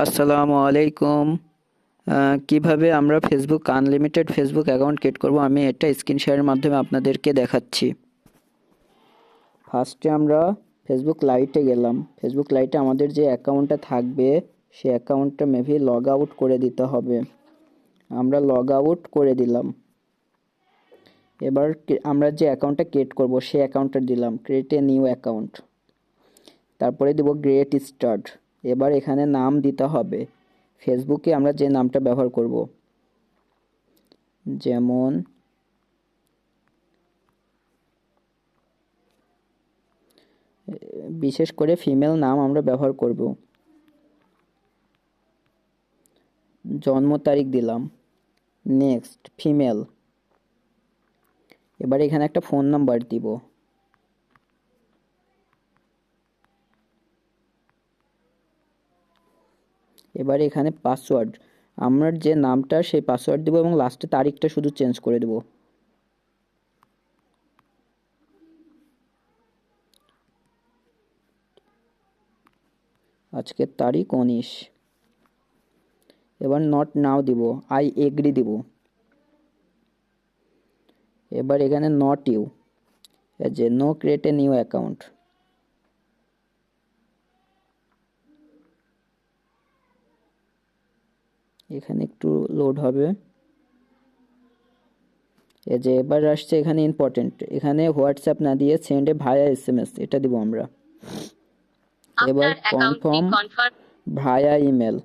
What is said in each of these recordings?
আসসালামু আলাইকুম। কিভাবে আমরা Facebook unlimited Facebook account create করব, আমি এটা স্ক্রিন শেয়ারের মাধ্যমে আপনাদেরকে দেখাচ্ছি। ফার্স্টে আমরা ফেসবুক লাইটে গেলাম। ফেসবুক লাইটে আমাদের যে অ্যাকাউন্টটা থাকবে সেই অ্যাকাউন্টটা মেবি লগ আউট করে দিতে হবে। আমরা লগ আউট করে দিলাম। এবার আমরা যে অ্যাকাউন্টটা ক্রিয়েট করব সেই অ্যাকাউন্টটা দিলাম ক্রিয়েট এ নিউ অ্যাকাউন্ট। তারপরে দেব গ্রেট স্টার্ট। এবার এখানে নাম দিতে হবে। ফেসবুকে আমরা যে নামটা ব্যবহার করব, যেমন বিশেষ করে ফিমেল নাম আমরা ব্যবহার করব। জন্ম তারিখ দিলাম, নেক্সট ফিমেল। এবার এখানে একটা ফোন নাম্বার দিব। এবার এখানে পাসওয়ার্ড, আমরা যে নামটা সেই পাসওয়ার্ড দিব এবং লাস্টে তারিখটা শুধু চেঞ্জ করে দেব। আজকের তারিখ 19। এবার নট নাও দিব, আই এগ্রি দিব। এবার এখানে নট ইউ, যে no create a new account. এখানে একটু লোড হবে। এই যে এবার আসছে এখানে ইম্পর্টেন্ট, এখানে হোয়াটসঅ্যাপ না দিয়ে সেন্ড এ ভায়া এসএমএস এটা দিব আমরা। এবার কনফার্ম ভায়া ইমেল।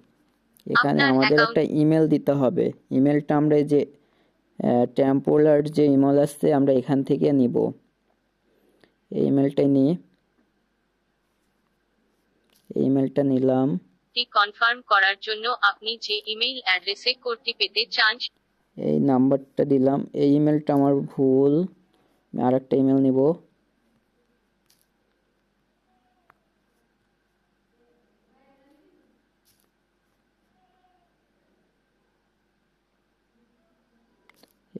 এখানে আমাদের একটা ইমেল দিতে হবে। ইমেলটা আমরা এই যে টেম্পোলার যে ইমেল আসছে আমরা এখান থেকে নিব। এই ইমেলটাই নিই, এই ইমেলটা নিলাম। কনফার্ম করার জন্য আপনি যে ইমেইল অ্যাড্রেসে কোডটি পেতে চান এই নাম্বারটা দিলাম। এই ইমেলটা আমার ভুল, আমি আরেকটা ইমেল নিব।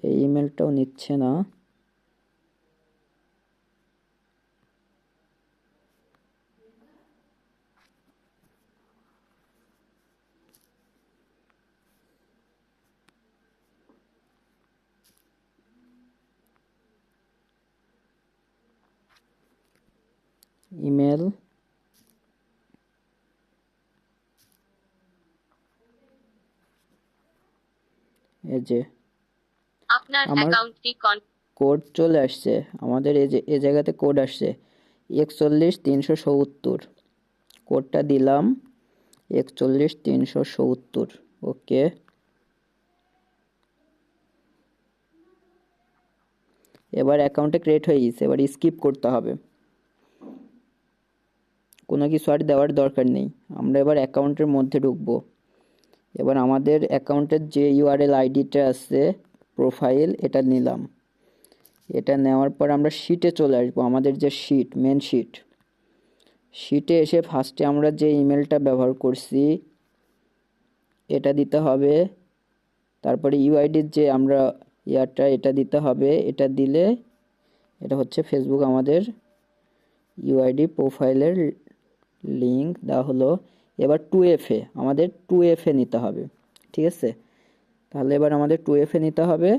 এই ইমেলটাও নিচ্ছে না। ইমেল, এই যে আপনার আমার অ্যাকাউন্টটি কোড চলে আসছে। আমাদের এই যে এই জায়গাতে কোড আসছে 41370। কোডটা দিলাম 41370। ওকে। এবার অ্যাকাউন্টে ক্রিয়েট হয়ে গেছে, এবার স্কিপ করতে হবে, কোনো কিছু আর দেওয়ার দরকার নেই। আমরা এবার অ্যাকাউন্টের মধ্যে ঢুকবো। এবার আমাদের অ্যাকাউন্টের যে ইউআরএল আইডিটা আছে প্রোফাইল, এটা নিলাম। এটা নেওয়ার পর আমরা শিটে চলে আসবো, আমাদের যে শিট মেন শিট। শিটে এসে ফার্স্টে আমরা যে ইমেলটা ব্যবহার করছি এটা দিতে হবে। তারপরে ইউআইডির যে আমরা ইয়ারটা এটা দিতে হবে। এটা দিলে এটা হচ্ছে ফেসবুক আমাদের ইউআইডি প্রোফাইলের লিঙ্ক দেওয়া হলো। এবার 2FA, আমাদের 2FA নিতে হবে। ঠিক আছে, তাহলে এবার আমাদের 2FA নিতে হবে।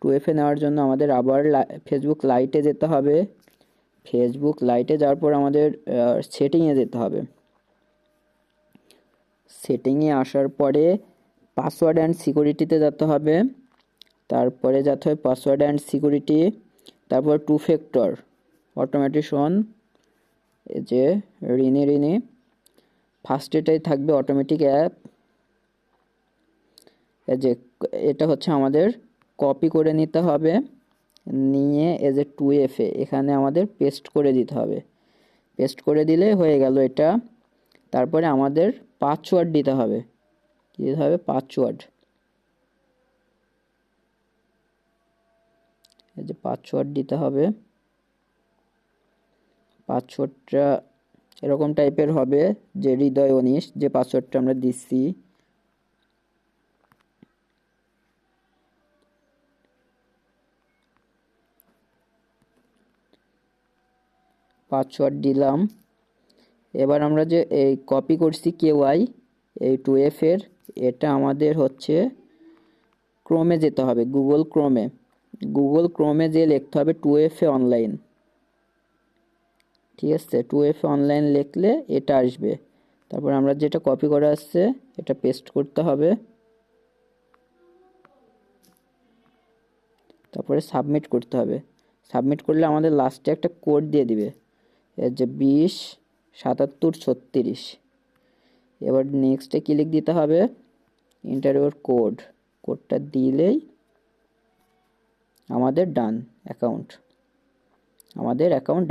2FA নেওয়ার জন্য আমাদের আবার ফেসবুক লাইটে যেতে হবে। ফেসবুক লাইটে যাওয়ার পর আমাদের সেটিংয়ে যেতে হবে। সেটিংয়ে আসার পরে পাসওয়ার্ড অ্যান্ড সিকিউরিটিতে যেতে হবে। তারপরে যেতে হবে পাসওয়ার্ড অ্যান্ড সিকিউরিটি, তারপর 2 ফ্যাক্টর অটোমেটিশন, এই যে রিনি ফার্স্টেটাই থাকবে অটোমেটিক অ্যাপ। এই যে এটা হচ্ছে আমাদের কপি করে নিতে হবে, নিয়ে এই যে 2FA এখানে আমাদের পেস্ট করে দিতে হবে। পেস্ট করে দিলে হয়ে গেল এটা। তারপরে আমাদের পাসওয়ার্ড দিতে হবে। কি দিতে হবে? পাসওয়ার্ড। এই যে পাসওয়ার্ড দিতে হবে। পাসওয়ার্ডটা এরকম টাইপের হবে, যে হৃদয় 19 যে পাসওয়ার্ডটা আমরা দিচ্ছি। পাসওয়ার্ড দিলাম। এবার আমরা যে এই কপি করছি KY, এই 2F এর এটা আমাদের হচ্ছে ক্রোমে যেতে হবে, গুগল ক্রোমে যেয়ে লিখতে হবে 2F অনলাইন। ঠিক আছে, 2F অনলাইন লিখলে এটা আসবে। তারপর আমরা যেটা কপি করা আসছে এটা পেস্ট করতে হবে, তারপরে সাবমিট করতে হবে। সাবমিট করলে আমাদের লাস্টে একটা কোড দিয়ে দিবে, এর যে 207736। এবার নেক্সটে ক্লিক দিতে হবে, ইন্টারভিউর কোডটা দিলেই আমাদের অ্যাকাউন্ট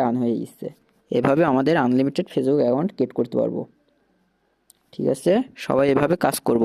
ডান হয়ে গেছে। এভাবে আমাদের আনলিমিটেড ফেসবুক অ্যাকাউন্ট ক্রিয়েট করতে পারবো। ঠিক আছে, সবাই এভাবে কাজ করব।